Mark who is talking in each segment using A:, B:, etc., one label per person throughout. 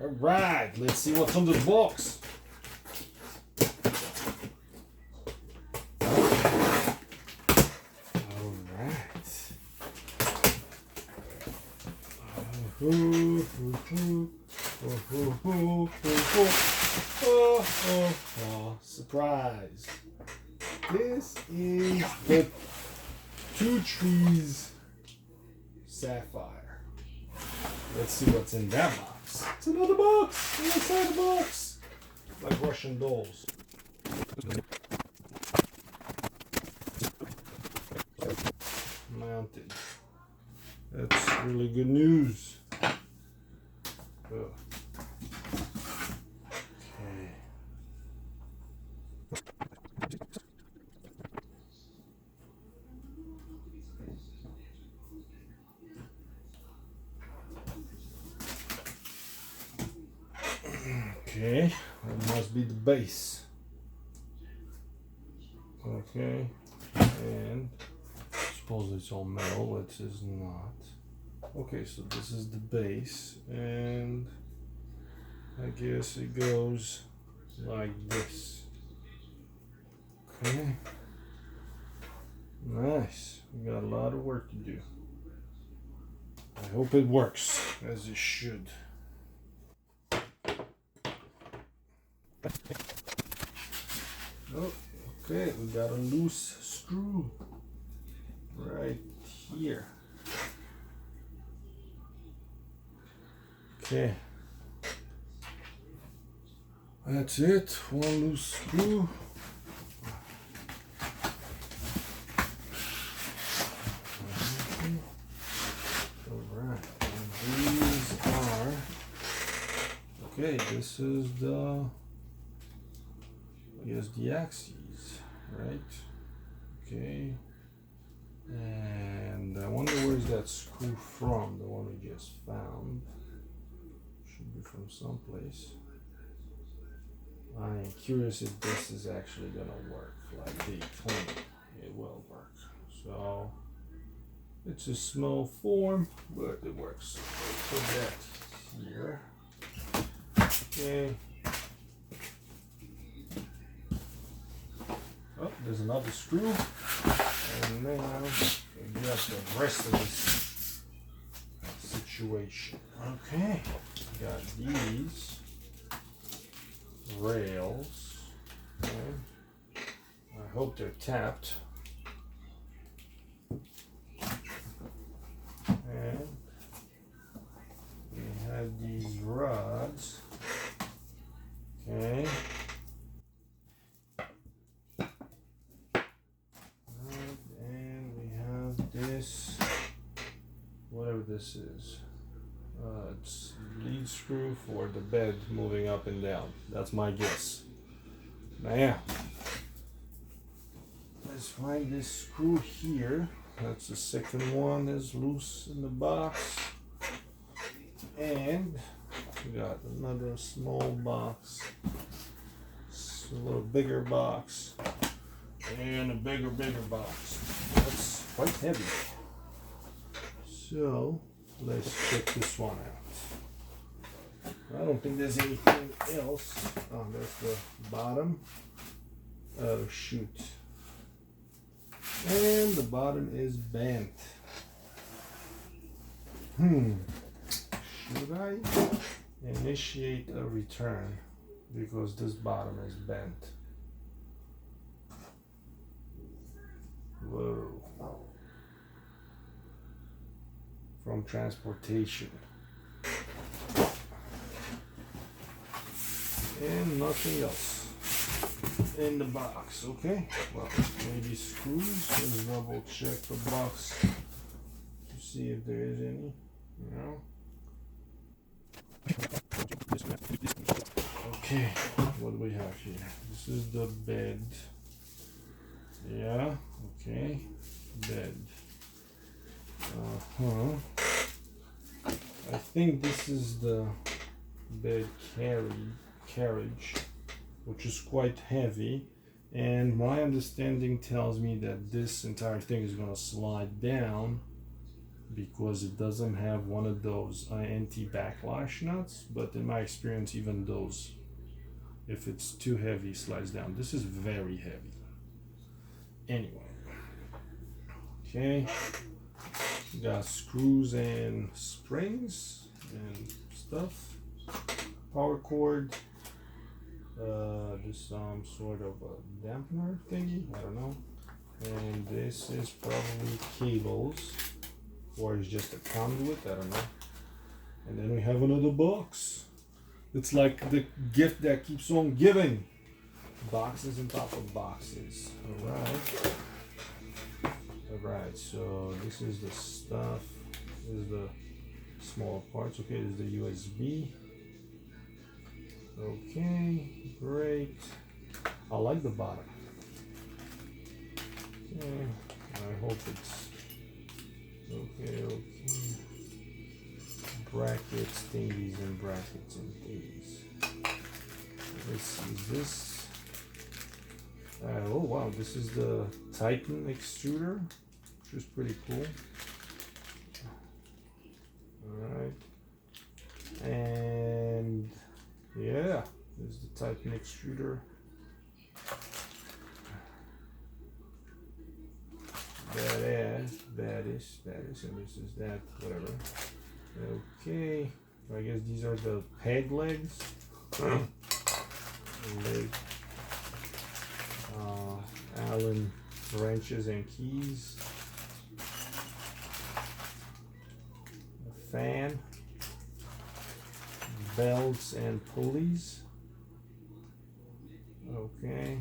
A: Alright, let's see what's on the box. Surprise! This is the TwoTrees Sapphire. Let's see what's in that box. It's another box! Inside the box! Like Russian dolls. Mounted. That's really good news. Oh. Okay, that must be the base. Okay, and I suppose it's all metal, it is not. Okay, so this is the base, and I guess it goes like this. Okay, nice. We got a lot of work to do. I hope it works as it should. Oh, okay, we got a loose screw right here. Okay, that's it. One loose screw. Alright, and these are, okay, this is the, I guess, the axes, right? Okay, and I wonder where's that screw from, the one we just found. Should be from someplace. I am curious if this is actually gonna work like they told me it will work. So it's a small form, but it works. Put that here. Okay. Oh, there's another screw. And now we got the rest of this situation. Okay. Got these rails. Okay. I hope they're tapped. And we have these rods. Okay. And we have this, whatever this is. It's lead screw for the bed moving up and down. That's my guess. Now, let's find this screw here. That's the second one is loose in the box. And we got another small box. It's a little bigger box. And a bigger box. That's quite heavy. So, let's check this one out. I don't think there's anything else. Oh, there's the bottom. Oh, shoot. And the bottom is bent. Should I initiate a return because this bottom is bent? Whoa. From transportation. And nothing else in the box. Okay, well, maybe screws. Let's double check the box to see if there is any. No. Okay, what do we have here? This is the bed. Yeah, okay, bed. I think this is the bed carriage, which is quite heavy, and my understanding tells me that this entire thing is going to slide down because it doesn't have one of those anti-backlash nuts, but in my experience even those, if it's too heavy, slides down. This is very heavy. Anyway, okay, got screws and springs and stuff, power cord, this some sort of a dampener thingy, I don't know, and this is probably cables, or it's just a conduit, I don't know. And then we have another box. It's like the gift that keeps on giving. Boxes on top of boxes. Alright, so this is the stuff. This is the small parts. Okay, this is the USB. Okay, great. I like the bottom. Okay, I hope it's okay. Brackets, thingies, and brackets and thingies. Let's see, is this? Oh wow, this is the Titan extruder, which is pretty cool. Alright. And yeah, this is the Titan extruder. That is, and this is that, whatever. Okay, I guess these are the peg legs. Allen wrenches and keys. A fan. Belts and pulleys. Okay.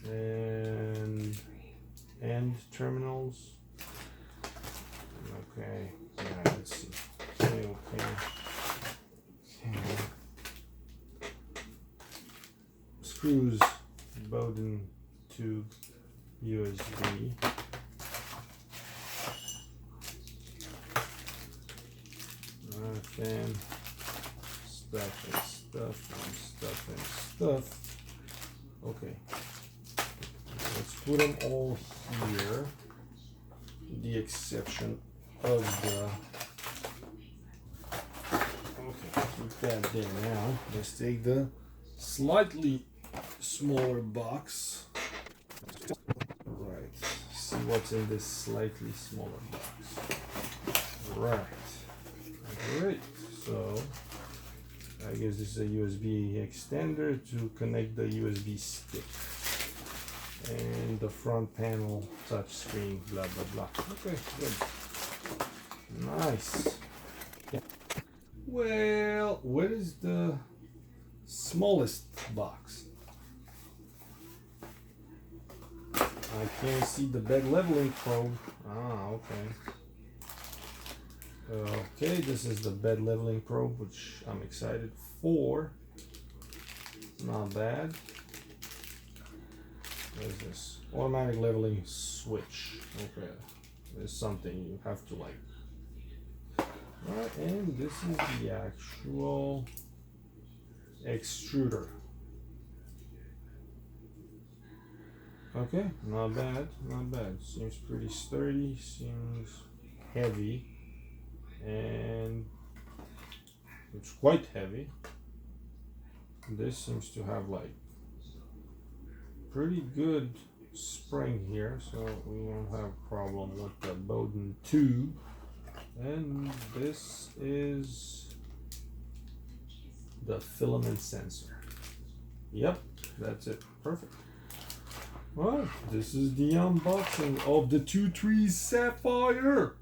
A: And end terminals. Okay. Yeah, let's see. Okay. Screws, bowden tube, USB. Fan, stuff. Okay. Let's put them all here, with the exception of the. Okay, keep that there now. Let's take the slightly smaller box. Right. See what's in this slightly smaller box. Right. Great. So I guess this is a USB extender to connect the USB stick. And the front panel, touch screen, blah blah blah. Okay, good. Nice. Yeah. Well, where is the smallest box? I can't see the bed leveling probe. Ah, okay. Okay, this is the bed leveling probe, which I'm excited for. Not bad. What is this? Automatic leveling switch. Okay, there's something you have to like. Alright, and this is the actual extruder. Okay, not bad, not bad. Seems pretty sturdy, seems heavy, and it's quite heavy. This seems to have like pretty good spring here, so we won't have a problem with the bowden tube. And this is the filament sensor. Yep, that's it. Perfect. Well, this is the unboxing of the TwoTrees Sapphire.